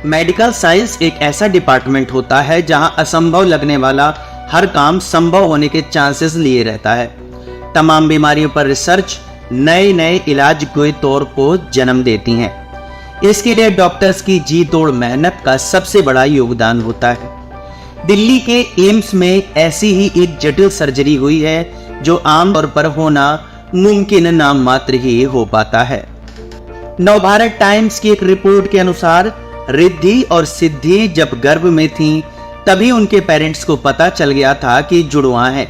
Medical science एक ऐसा department होता है जहां असंभव लगने वाला हर काम संभव होने के चांसेस लिए रहता है। तमाम बीमारियों पर रिसर्च नए नए इलाज के तौर को जन्म देती हैं। इसके लिए डॉक्टर्स की जी तोड़ मेहनत का सबसे बड़ा योगदान होता है। दिल्ली के एम्स में ऐसी ही एक जटिल सर्जरी हुई है जो आमतौर पर होना मुमकिन नाम मात्र ही हो पाता है। नवभारत टाइम्स की एक रिपोर्ट के अनुसार रिद्धि और सिद्धि जब गर्भ में थीं, तभी उनके पेरेंट्स को पता चल गया था कि जुड़वा है।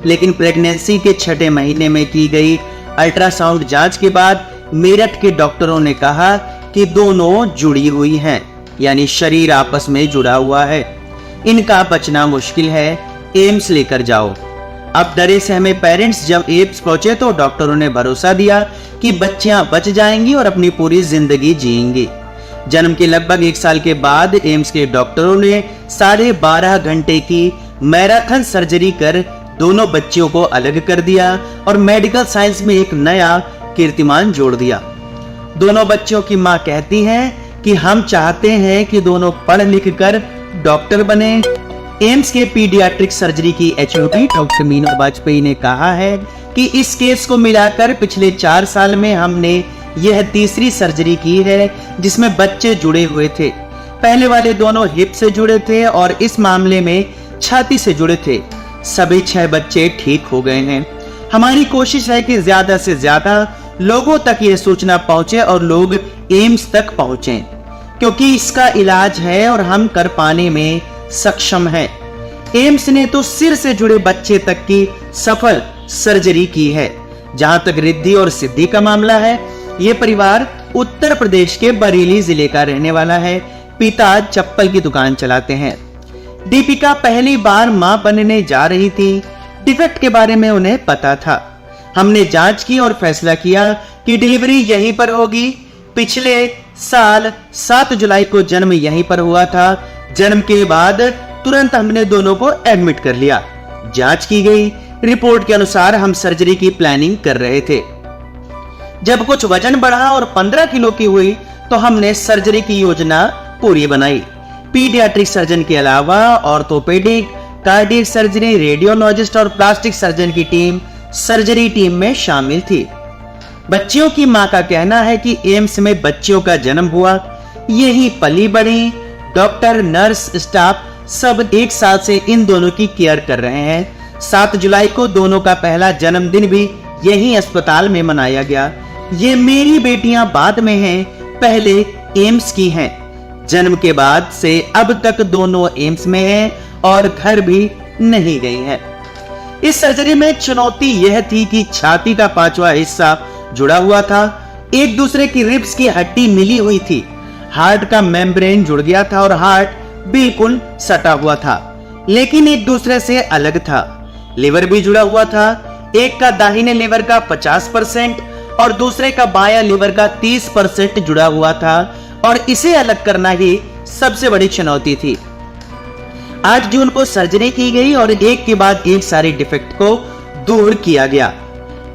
लेकिन प्रेगनेंसी के 6ठे महीने में की गई अल्ट्रासाउंड जांच के बाद मेरठ के डॉक्टरों ने कहा कि दोनों जुड़ी हुई हैं, यानी शरीर आपस में जुड़ा हुआ है। इनका बचना मुश्किल है, एम्स लेकर जाओ। अब डरे सहमे पेरेंट्स जब एम्स पहुंचे तो डॉक्टरों ने भरोसा दिया कि बच्चियां बच जाएंगी और अपनी पूरी जिंदगी जिएंगी। जन्म के लगभग 1 साल के बाद एम्स के डॉक्टरों ने 12.5 घंटे की मैराथन सर्जरी कर दोनों बच्चियों को अलग कर दिया और मेडिकल साइंस में एक नया कीर्तिमान जोड़ दिया। दोनों बच्चियों की मां कहती हैं कि हम चाहते हैं कि दोनों पढ़ लिख कर डॉक्टर बने। एम्स के पीडियाट्रिक सर्जरी की एचओडी डॉक्टर मीनू वाजपेयी ने कहा है कि इस केस को मिलाकर पिछले 4 साल में हमने यह तीसरी सर्जरी की है जिसमें बच्चे जुड़े हुए थे। पहले वाले दोनों हिप से जुड़े थे और इस मामले में छाती से जुड़े थे। सभी 6 बच्चे ठीक हो गए हैं। हमारी कोशिश है कि ज्यादा से ज्यादा लोगों तक यह सूचना पहुंचे और लोग एम्स तक पहुंचे, क्योंकि इसका इलाज है और हम कर पाने में सक्षम हैं। एम्स ने तो सिर से जुड़े बच्चे तक की सफल सर्जरी की है। जहां तक रिद्धि और सिद्धि का मामला है, ये परिवार उत्तर प्रदेश के बरेली जिले का रहने वाला है। पिता चप्पल की दुकान चलाते हैं। दीपिका पहली बार मां बनने जा रही थी। डिफेक्ट के बारे में उन्हें पता था। हमने जांच की और फैसला किया कि डिलीवरी यहीं पर होगी। पिछले साल 7 जुलाई को जन्म यहीं पर हुआ था। जन्म के बाद तुरंत हमने दोनों को एडमिट कर लिया। जांच की गई। रिपोर्ट के अनुसार हम सर्जरी की प्लानिंग कर रहे थे। जब कुछ वजन बढ़ा और 15 किलो की हुई तो हमने सर्जरी की योजना पूरी बनाई। पीडियाट्रिक सर्जन के अलावा ऑर्थोपेडिक, कार्डियक सर्जरी, रेडियोलॉजिस्ट और प्लास्टिक सर्जन की टीम सर्जरी टीम में शामिल थी। बच्चियों की मां का कहना है कि एम्स में बच्चियों का जन्म हुआ, यही पली बढ़ी। डॉक्टर, नर्स, स्टाफ सब 1 साल से इन दोनों की केयर कर रहे हैं। 7 जुलाई को दोनों का पहला जन्मदिन भी यही अस्पताल में मनाया गया। ये मेरी बेटियां बाद में हैं, पहले एम्स की हैं। जन्म के बाद से अब तक दोनों एम्स में हैं और घर भी नहीं गई हैं। इस सर्जरी में चुनौती यह थी कि छाती का 5वां हिस्सा जुड़ा हुआ था। एक दूसरे की रिब्स की हड्डी मिली हुई थी। हार्ट का मेम्ब्रेन जुड़ गया था और हार्ट बिल्कुल सटा हुआ था, लेकिन एक दूसरे से अलग था। लिवर भी जुड़ा हुआ था। एक का दाहिने लिवर का 50% और दूसरे का बायां लिवर का 30% जुड़ा हुआ था और इसे अलग करना ही सबसे बड़ी चुनौती थी। 8 जून को सर्जरी की गई और एक के बाद एक सारे डिफेक्ट को दूर किया गया।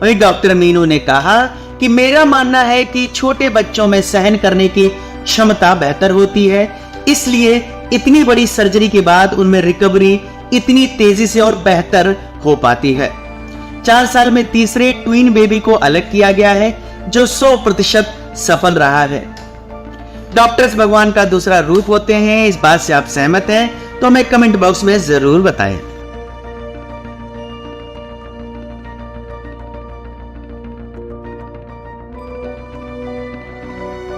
वही डॉक्टर मीनू ने कहा कि मेरा मानना है कि छोटे बच्चों में सहन करने की क्षमता बेहतर होती है, इसलिए इतनी बड़ी सर्जरी के बाद उनमें रिकवरी इतनी तेजी से और बेहतर हो पाती है। 4 साल में तीसरे ट्विन बेबी को अलग किया गया है जो 100% सफल रहा है। डॉक्टर्स भगवान का दूसरा रूप होते हैं। इस बात से आप सहमत हैं तो हमें कमेंट बॉक्स में जरूर बताएं।